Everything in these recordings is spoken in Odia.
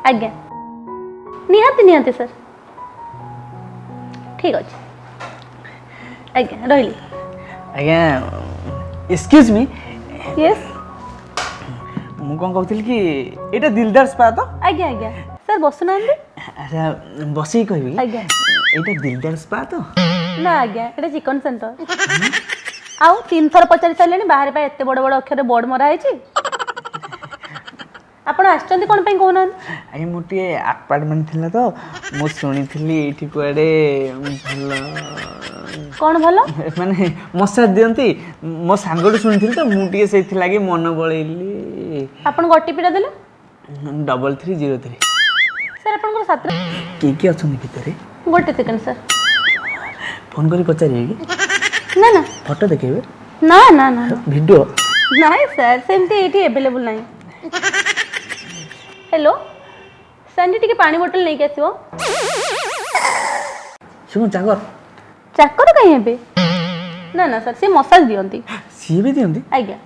आज्ञा निहाती निहाती सर ठीक अच्छे आज्ञा रही आज्ञा एक्सक्यूज मी यस मु कौन कहती कि एटा दिलदार स्पा तो आज्ञा आज्ञा सर बसुना अच्छा बस कहबी आज्ञा एटा दिलदार स्पा तो ना आज्ञा ये चिकन सेंटर आउ 3 थर पचारि सारे बाहर पाए एत बड़ बड़ अक्षर बोर्ड मरा है आपण आछंती कोन पे कहना आगे मोटे अपार्टमेंट थिला तो मु सुनी थिली एठी कुआडे भलो कौन भलो माने मसाज दियंती मो सांगडू सुनिथिल तो मु टिके सेथि लागि मन बळैली आपण गट्टी पिटा देले 3303 सर आपण को सात्र के अछन भितरे गोटे सेकंड सर फोन करी पचारिए कि ना ना फोटो देखेबे ना ना ना वीडियो नहीं सर सेमती एठी अवेलेबल नहीं हेलो संडी टिके पानी बोतल नहीं आसो सुन चाकर चाकर कहीं हेबे ना ना सर से मसाज दियंती सी भी दियंती आज्ञा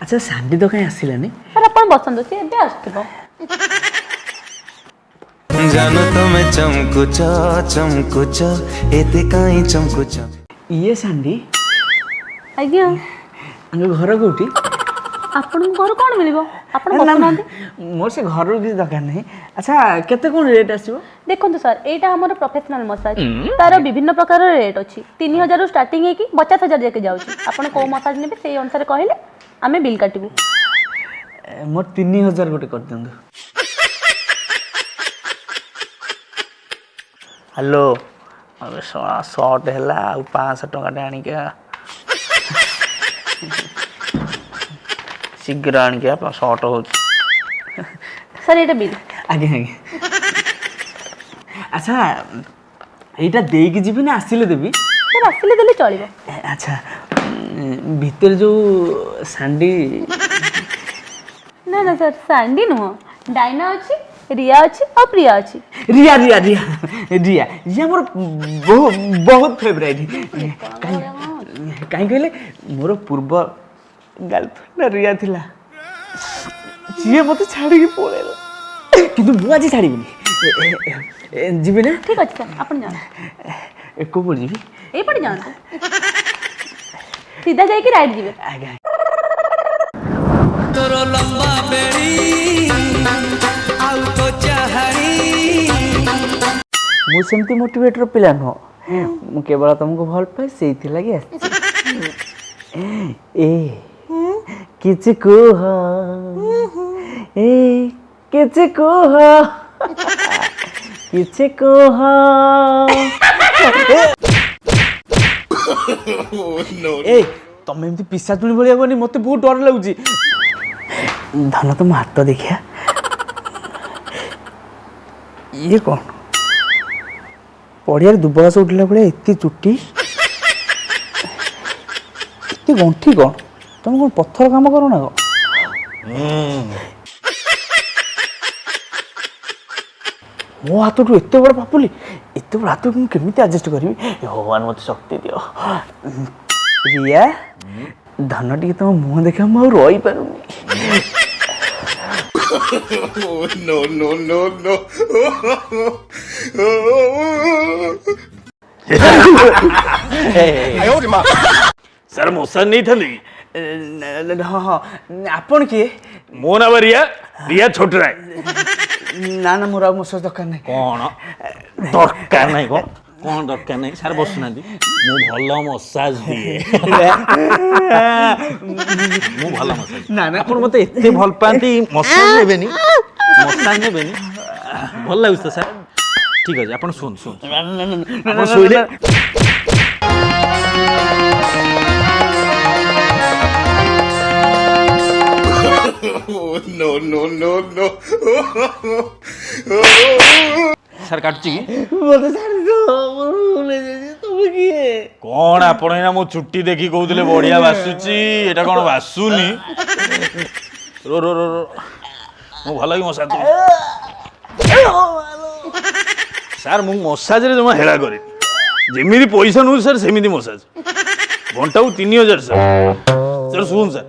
अच्छा सांडी तो कहीं आसिलानी सर अपन बसंत से एबे आस्थिबो जानो तुम्हें चमकुच एते काई चमकुच ये सांडी आज्ञा अंग घर कोठी आपण घर कोन मिलिबो आपण बसनांती मोर से घर किसी दरकार नहीं अच्छा केते कोन रेट आसीबो देखो सर एटा हमर प्रोफेशनल मसाज तार विभिन्न प्रकार रेट अछि 3000 रु स्टार्टिंग है कि 50000 जाके जाउछि आपण को मसाज नेबे सेही अनुसार कहले आमे बिल काटिबू मोर 3000 गोटे कर दियंदु हेलो अबे शॉर्ट हैला आ 500 टका आनी के शीघ्र आनी के आप शॉर्ट हो सर एटा बिल आगे आगे अच्छा एटा देई के जीबी ना आसिले देबी सर आसिले देले चलिबो अच्छा भीतर जो सांडी ना ना सर सांडी नो डायना अछि रिया अछि और प्रिया अछि रिया रिया रिया रिया रिया मोर बहुत फेवरेट काई कहले मोर पूर्व गर्लफ्रेंड रिया थिला सीए मते छाड़ी के पळेला किंतु मु आज छाड़ीबिनी जीबे ना ठीक अछि सर आपण जान एको पड़ जीबी ए पड़ जान सीधा जाई के राइट जीबे आगे तोरो लंबा बेड़ी आउ तो चाहड़ी मु सेमती मोटिवेटर पिला न मु केवल तुमको भल पाए सेथि लागि ए किछ कुह ए किछ कुह किछ कुह ए तमे एमती पिसा तुली भलिया बनी मते बहुत डर लागुची धन तुम हाथ देखिया ये कौन पड़िया दुबला से उठला पड़े एत चुट्टी एत गंठी कौन तुम कौन पत्थर काम करो ना मो हाथ टू एत बड़ पापुली एत बड़ हाथ मुझे केमी आडजस्ट करी भगवान मत शक्ति दियो रिया धन टी तुम मुह देखा मुझे रही पारूनी no सर मसाज नहीं थली हाँ आपण किए मो ना रिया रिया छोट राय ना ना मोर मसाज दरकार नहीं कौन दरकार नहीं कौन दरकार नहीं सर बसुना मु भल मसाज दिए मु भल मसाज ना ना आपण मते एते भल पांती मसाज नेबेनी भल लागुछ तो सर ठीक अछि आपण सुन आपण सोइले no सर काटची की बोलते छाड़ी दो भूले जाई तुम किए कौन आपण एना मो छुट्टी देखी कहउतले बढ़िया बासुची एटा कोन बासुनी रो रो रो रो मो भल कि मसाज सर मु मसाज रे जमा हेला करे जेमिति पैसा नु सर सेमिति मसाज घंटा को 3000 सर सुन सर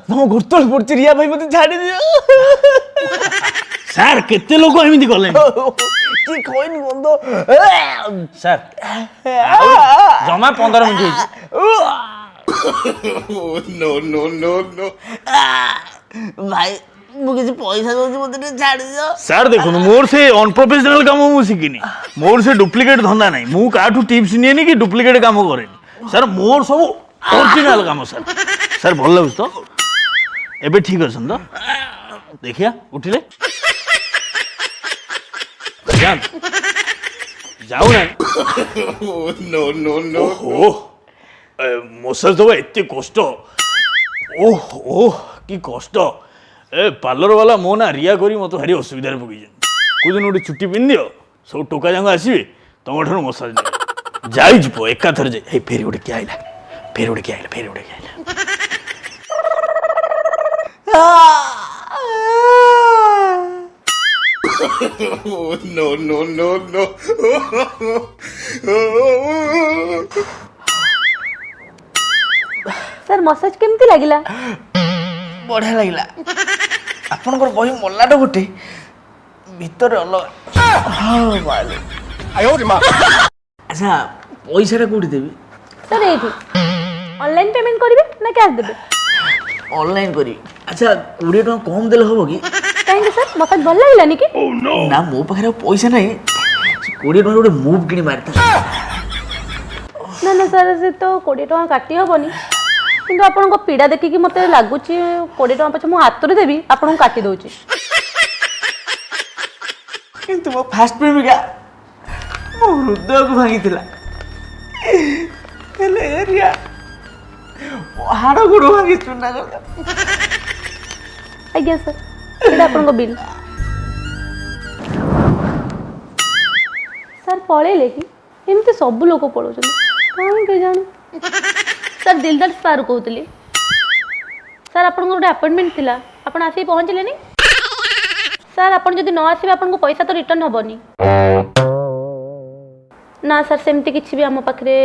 ତମ ଗୋଡତଳ ପଡୁଛି ରିଆ ଭାଇ ମତେ ଛାଡି ଦିଅ ସାର୍ କେତେ ଲୋକ ଏମିତି କଲେ କି କହିନି ବନ୍ଧ ସାର୍ ଜମା 15 ମିନିଟ୍ ହେଇଛି Oh, no, no, no, no. ଭାଇ ମୁଁ କିଛି ପଇସା ଦଉଛି ମତେ ଟିକେ ଛାଡି ଦିଅ ସାର୍ ଦେଖନ୍ତୁ ମୋର ସେ ଅନପ୍ରଫେସନାଲ କାମ ମୁଁ ଶିଖିନି ମୋର ସେ ଡୁପ୍ଲିକେଟ୍ ଧନ୍ଦା ନାହିଁ ମୁଁ କାହାଠୁ ଟିପ୍ସ ନିଏନି କି ଡୁପ୍ଲିକେଟ୍ କାମ କରେନି ସାର୍ ମୋର ସବୁ ଅରିଜିନାଲ କାମ ସାର୍ ସାର୍ ଭଲ ଲାଗୁଛି ତ ଏବେ ଠିକ ଅଛନ୍ତି ତ ଦେଖିଆ ଉଠିଲେ ଯାଉନା Oh, no, no, no. ଓହ ମସାଜ ଦେବା ଏତେ କଷ୍ଟ ଓହ ଓହ କି କଷ୍ଟ ଏ ପାର୍ଲର ବାଲା ମୋ ନା ରିଆ କରି ମୋତେ ଭାରି ଅସୁବିଧାରେ ପକେଇଛନ୍ତି କୋଉଦିନ ଗୋଟେ ଚୁଟି ପିନ୍ଧିଦିଅ ସବୁ ଟୋକା ଯାକ ଆସିବେ ତମଠାରୁ ମସାଜ ନେବେ ଯାଇଛୁ ପୁଅ ଏକାଥରେ ଯାଇ ହେଇ ଫେରି ଗୋଟେ କିଏ ଆଇଲା ଫେରି ଗୋଟେ କିଏ ଆଇଲା ଫେରି ଗୋଟେ କିଏ ଆଇଲା Oh, no, no, no, no. Sir massage କେମିତି ଲାଗିଲା? ବଢିଆ ଲାଗିଲା ଆପଣଙ୍କର ବହି ମଲାଟା ଗୋଟେ ଭିତରେ ଅଲଗା ଆଚ୍ଛା ପଇସାଟା କୋଉଠି ଦେବି ସାର୍ ଏଇଠି ଅନଲାଇନ୍ ପେମେଣ୍ଟ କରିବେ ନା କ୍ୟାସ୍ ଦେବେ? ଅନଲାଇନ୍ କରିବି ଆଚ୍ଛା 20 ଟଙ୍କା କମ୍ ଦେଲେ ହବ କି କାହିଁକି ସାର୍ ମସାଜ ଭଲ ଲାଗିଲାନି କି? ନା ମୋ ପାଖରେ ଆଉ ପଇସା ନାହିଁ 20 ଟଙ୍କା ଗୋଟେ ମୁଭ୍ କିଣି ମାରିଥା ନା ନା ସାର୍ ସେ ତ 20 ଟଙ୍କା କାଟି ହେବନି କିନ୍ତୁ ଆପଣଙ୍କ ପୀଡ଼ା ଦେଖିକି ମୋତେ ଲାଗୁଛି 20 ଟଙ୍କା ପଛେ ମୁଁ ହାତରେ ଦେବି ଆପଣଙ୍କୁ କାଟି ଦେଉଛି କିନ୍ତୁ ମୋ ଫାଷ୍ଟ ପ୍ରେମିକା ମୋ ହୃଦୟକୁ ଭାଙ୍ଗିଥିଲା ହେଲେ ଏରିଆ ହାଡ଼ ଗୋଡ଼ ଭାଙ୍ଗି ଚୁନା କରିଦେଲା ଆଜ୍ଞା ସାର୍ ଏଇଟା ଆପଣଙ୍କ ବିଲ୍ ସାର୍ ପଳେଇଲେ କି ଏମିତି ସବୁ ଲୋକ ପଳାଉଛନ୍ତି କାହିଁ କେଜାଣି ସାର୍ ଦିଲଦାର ସ୍ପାରୁ କହୁଥିଲି ସାର୍ ଆପଣଙ୍କର ଗୋଟେ ଆପଏଣ୍ଟମେଣ୍ଟ ଥିଲା ଆପଣ ଆସିକି ପହଞ୍ଚିଲେନି ସାର୍ ଆପଣ ଯଦି ନ ଆସିବେ ଆପଣଙ୍କୁ ପଇସା ତ ରିଟର୍ନ ହେବନି ନା ସାର୍ ସେମିତି କିଛି ବି ଆମ ପାଖରେ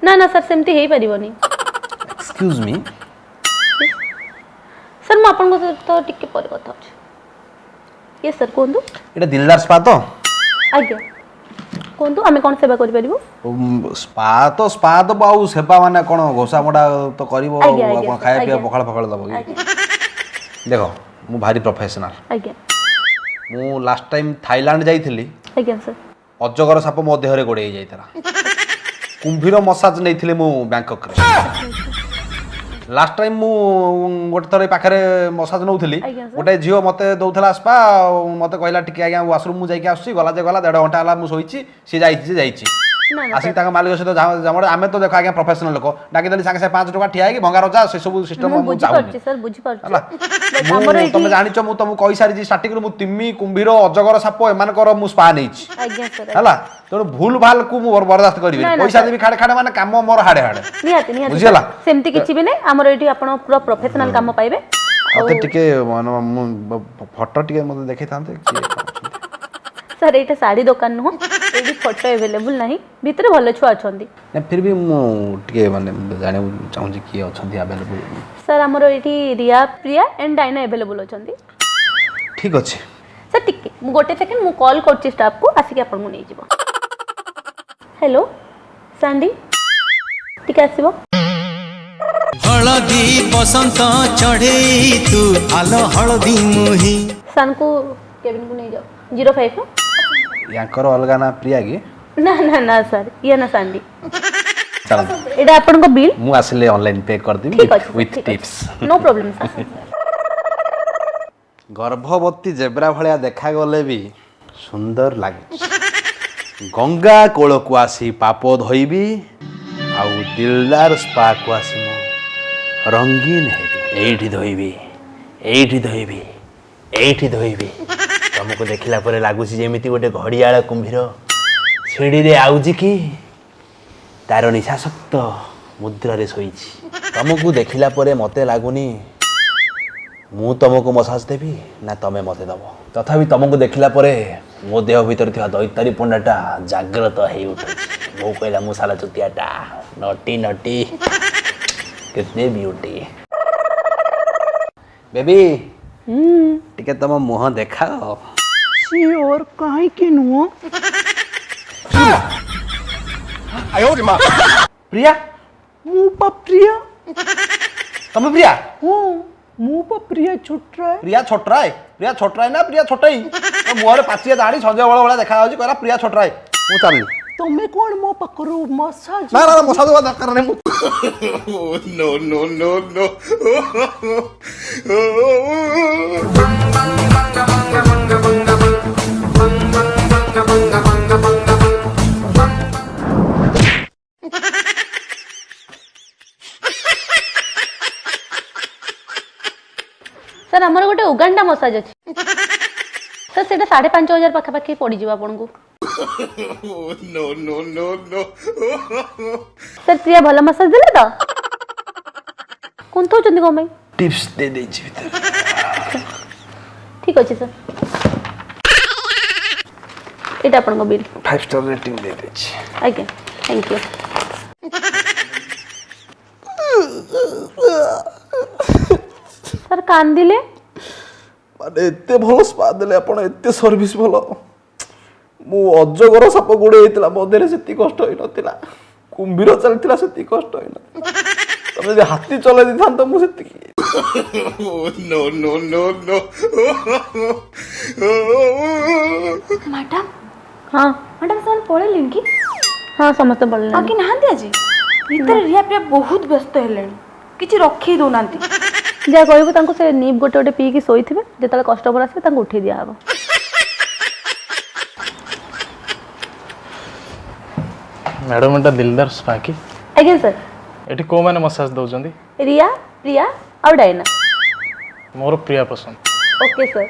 ନା ନା ସାର୍ ସେମିତି ହେଇପାରିବନି एक्सक्यूज मी ସାର୍ ମୁଁ ଆପଣଙ୍କ ସହିତ ଟିକେ ପରେ କଥା ହେଉଛି ୟେସ୍ ସାର୍ କୁହନ୍ତୁ ଏଟା ଦିଲଦାର ସ୍ପା ତ ଆଜ୍ଞା କୁହନ୍ତୁ ଆମେ କ'ଣ ସେବା କରିପାରିବୁ ସ୍ପା ତ ଆଉ ସେବା ମାନେ କ'ଣ ଘୋଷା ମୋଡ଼ା ତ କରିବ ଆଜ୍ଞା, ଆଉ ଆଜ୍ଞା, କ'ଣ ଖାଇବା ପିଇବା ଆଜ୍ଞା। ପଖାଳ ଫଖାଳ ଦବ କି ଆଜ୍ଞା ଦେଖ ମୁଁ ଭାରି ପ୍ରଫେସନାଲ ଆଜ୍ଞା ମୁଁ ଲାଷ୍ଟ ଟାଇମ୍ ଥାଇଲାଣ୍ଡ ଯାଇଥିଲି ଆଜ୍ଞା ସାର୍ ଅଜଗର ସାପ ମୋ ଦେହରେ ଗୋଡ଼େଇ ଯାଇଥିଲା କୁମ୍ଭୀର ମସାଜ ନେଇଥିଲି ମୁଁ ବ୍ୟାଙ୍କକ୍ରେ ଲାଷ୍ଟ ଟାଇମ୍ ମୁଁ ଗୋଟେ ଥର ଏଇ ପାଖରେ ମସାଜ ନେଉଥିଲି ଆଜ୍ଞା, ସାର୍। ଗୋଟେ ଝିଅ ମୋତେ ଦେଉଥିଲା ସ୍ପା ମୋତେ କହିଲା ଟିକେ ଆଜ୍ଞା ୱାସରୁମ୍ ମୁଁ ଯାଇକି ଆସୁଛି ଗଲା ଯେ ଗଲା 1.5 ଘଣ୍ଟା ହେଲା ମୁଁ ଶୋଇଛି ସିଏ ଯାଇଛି ଯେ ଯାଇଛି ନା ନା ଆସିକି ତାଙ୍କ ମାଲିକ ସହିତ ଆମେ ତ ଦେଖ ଆଜ୍ଞା ପ୍ରଫେସନାଲ ଲୋକ ଡାକିଦେଲି ସାଙ୍ଗେ ସାଙ୍ଗେ 5 ଟଙ୍କା ଠିଆ ହେଇକି ଭଙ୍ଗା ରଜା ସେସବୁ ସିଷ୍ଟମ ମୁଁ ମୁଁ ଚାହୁଁନି ବୁଝିପାରୁଛି ସାର୍ ବୁଝିପାରୁଛି ହେଲା But ଆମର ଏଇଠି ତମେ ଜାଣିଛ ମୁଁ ତମକୁ କହିସାରିଛି ଷ୍ଟାର୍ଟିଂରୁ ମୁଁ ତିମି କୁମ୍ଭୀର ଅଜଗର ସାପ ଏମାନଙ୍କର ମୁଁ ସ୍ପା ନେଇଛି ଆଜ୍ଞା ସାର୍ ହେଲା ତେଣୁ ଭୁଲ ଭାଲକୁ ମୁଁ ବରଦାସ୍ତ କରିବି ନା, ନା, ପଇସା ଦେବି ଖାଡେ ଖାଡେ ମାନେ କାମ ମୋର ହାଡେ ହାଡେ ନିହାତି ନିହାତି ବୁଝିଗଲା? ସାର୍। ସେମିତି କିଛି ବି ନାହିଁ ଆମର ଏଇଠି ଆପଣ ପୁରା ପ୍ରଫେସନାଲ କାମ ପାଇବେ ମତେ ଟିକେ ଫଟୋ ଟିକେ ମତେ ଦେଖେଇଥାନ୍ତେ କିଏ କଣ ଅଛନ୍ତି? ସାର୍ ଏଇଟା ଶାଢ଼ୀ ଦୋକାନ ନୁହଁ ଏଇଠି ଫଟୋ ଆଭେଲେବୁଲ ନାହିଁ ଭିତରେ ଭଲ ଛୁଆ ଅଛନ୍ତି ନା ଫିର୍ ବି ମୁଁ ଟିକେ ମାନେ ଜାଣିବାକୁ ଚାହୁଁଛି କିଏ ଅଛନ୍ତି ଆଭେଲେବୁଲ ସାର୍ ଆମର ଏଇଠି Riya Priya and Diana available ଅଛନ୍ତି ଠିକ ଅଛି ସାର୍ ଟିକେ ମୁଁ ଗୋଟେ ସେକେଣ୍ଡ ମୁଁ କଲ୍ କରୁଛି ଷ୍ଟାଫକୁ ଆସିକି ଆପଣଙ୍କୁ ନେଇଯିବ ହ୍ୟାଲୋ ସାଣ୍ଡି ଟିକେ ଆସିବ ହଳଦୀ ବସନ୍ତ ଚଢ଼େଇ ତୁ ଆଲ ହଳଦୀ ମୁହିଁ ସାର୍ଙ୍କୁ କେବିନକୁ ନେଇଯାଅ 05 ୟାଙ୍କର ଅଲଗା ନା ପ୍ରିୟା କି ନା ନା ନା ସାର୍ ଇଏ ନା ସାଣ୍ଡି ଚାଲନ୍ତୁ ଏଇଟା ଆପଣଙ୍କ ବିଲ୍ ମୁଁ ଆସିଲେ ଅନଲାଇନ୍ ପେ କରିଦେବି ଠିକ୍ ଅଛି with tips no problem sir ଗର୍ଭବତୀ ଜେବ୍ରା ଭଳିଆ ଦେଖାଗଲେ ବି ସୁନ୍ଦର ଲାଗୁଛି ଗଙ୍ଗା କୋଳକୁ ଆସି ପାପ ଧୋଇବି ଆଉ ଦିଲଦାର ସ୍ପାକୁ ଆସି ମୁଁ ରଙ୍ଗୀନ ହେବି ଏଇଠି ଧୋଇବି ଏଇଠି ଧୋଇବି ଏଇଠି ଧୋଇବି ତମକୁ ଦେଖିଲା ପରେ ଲାଗୁଛି ଯେମିତି ଗୋଟେ ଘଡ଼ିଆଳ କୁମ୍ଭୀର ସିଡ଼ିରେ ଆଉଜି କି ତାର ନିଶାସକ୍ତ ମୁଦ୍ରାରେ ଶୋଇଛି ତମକୁ ଦେଖିଲା ପରେ ମୋତେ ଲାଗୁନି ମୁଁ ତମକୁ ମସାଜ ଦେବି ନା ତମେ ମୋତେ ଦେବ ତଥାପି ତମକୁ ଦେଖିଲା ପରେ ମୋ ଦେହ ଭିତରେ ଥିବା ଦୈତାରୀ ପଣ୍ଡାଟା ଜାଗ୍ରତ ହେଇ ଉଠୁଛି। ବୋଉ କହିଲା ମୁଁ ସାଲା ଚୁତିଆଟା ନଟି ନଟି କେତେ ବିୟୁଟି। ବେବି ଟିକେ ତମ ମୁହଁ ଦେଖାଅ। ସିଓର କାହିଁକି ନୁହଁ? ପ୍ରିୟା ମୁଁ ପା ପ୍ରିୟା। ତମେ ପ୍ରିୟା? ହଁ ମୁଁ ପା ପ୍ରିୟା ଛୋଟରାୟ। ପ୍ରିୟା ଛୋଟରାୟ? ପ୍ରିୟା ଛୋଟରାୟ ନା ପ୍ରିୟା ଛୋଟଇ? ମୋ ମୁହଁରେ ପାଚିଆ ଦାଢ଼ି ସଞ୍ଜୟ ବଳ ଭଳିଆ ଦେଖାଯାଉଛି କହିଲା ପ୍ରିୟା ଛୋଟରାୟ। ମୁଁ ଚାଲିଲି। ତମେ କଣ ମୋ ପାଖରୁ ମସାଜ? ନା ନା ମଶା ଦେବା ଦରକାର ନାହିଁ। ମୁଁ ସାର୍ ଆମର ଗୋଟେ ଉଗାଣ୍ଡା ମସାଜ ଅଛି ସାର୍, ସେଇଟା 5,500 ପାଖାପାଖି ପଡ଼ିଯିବ ଆପଣଙ୍କୁ। ସାର୍ ପ୍ରିୟା ଭଲ ମସାଜ ଦେଲେ ତ? କୁନ୍ଥଉଛନ୍ତି କ'ଣ ପାଇଁ? ଟିପ୍ସ ଦେଇ ଦେଇଛି ଭିତରେ। ଠିକ୍ ଅଛି ସାର୍, ଏଇଟା ଆପଣଙ୍କ ବିଲ୍। 5 ଷ୍ଟାର ରେଟିଂ ଦେଇ ଦେଇଛି। ଆଜ୍ଞା, ଥ୍ୟାଙ୍କ ୟୁ। ସାର୍ କାନ୍ଦିଲେ? ମାନେ ଏତେ ଭଲ ସ୍ପା ଦେଲେ ଆପଣ, ଏତେ ସର୍ଭିସ ଭଲ। ମୁଁ ଅଜଗର ସାପ ଗୋଡ଼େ ହେଇଥିଲା ମୋ ଦେହରେ ସେତିକି କଷ୍ଟ ହେଇନଥିଲା। କୁମ୍ଭୀର ଚାଲିଥିଲା ସେତିକି କଷ୍ଟ ହେଇନଥିଲା। ତମେ ଯଦି ହାତୀ ଚଲେଇ ଦେଇଥାନ୍ତ ମୁଁ ସେତିକି। ମ୍ୟାଡାମ ହଁ ମ୍ୟାଡାମ ସେମାନେ ପଳେଇଲେଣି କି? ହଁ ସମସ୍ତେ ଆଉ ପଢ଼ିଲେ। କି ନାହାନ୍ତି ଆଜି? ଭିତରେ ରିୟା ପ୍ରିୟା ବହୁତ ବ୍ୟସ୍ତ ହେଲେଣି, କିଛି ରଖେଇ ଦଉନାହାନ୍ତି। ଯାହା କହିବୁ ତାଙ୍କୁ ସେ ନିପ୍ ଗୋଟେ ଗୋଟେ ପିଇକି ଶୋଇଥିବେ, ଯେତେବେଳେ କଷ୍ଟମର ଆସିବେ ତାଙ୍କୁ ଉଠେଇ ଦିଆହବ। ମ୍ୟାଡ଼ାମ ଏଇଟା ଦିଲଦାର ସ୍ପା କି? ଆଜ୍ଞା ସାର୍। ଏଠି କୋଉମାନେ ମସାଜ ଦେଉଛନ୍ତି? ରିୟା, ପ୍ରିୟା ଆଉ ଡାଇନା। ମୋର ପ୍ରିୟା ପସନ୍ଦ। Okay sir.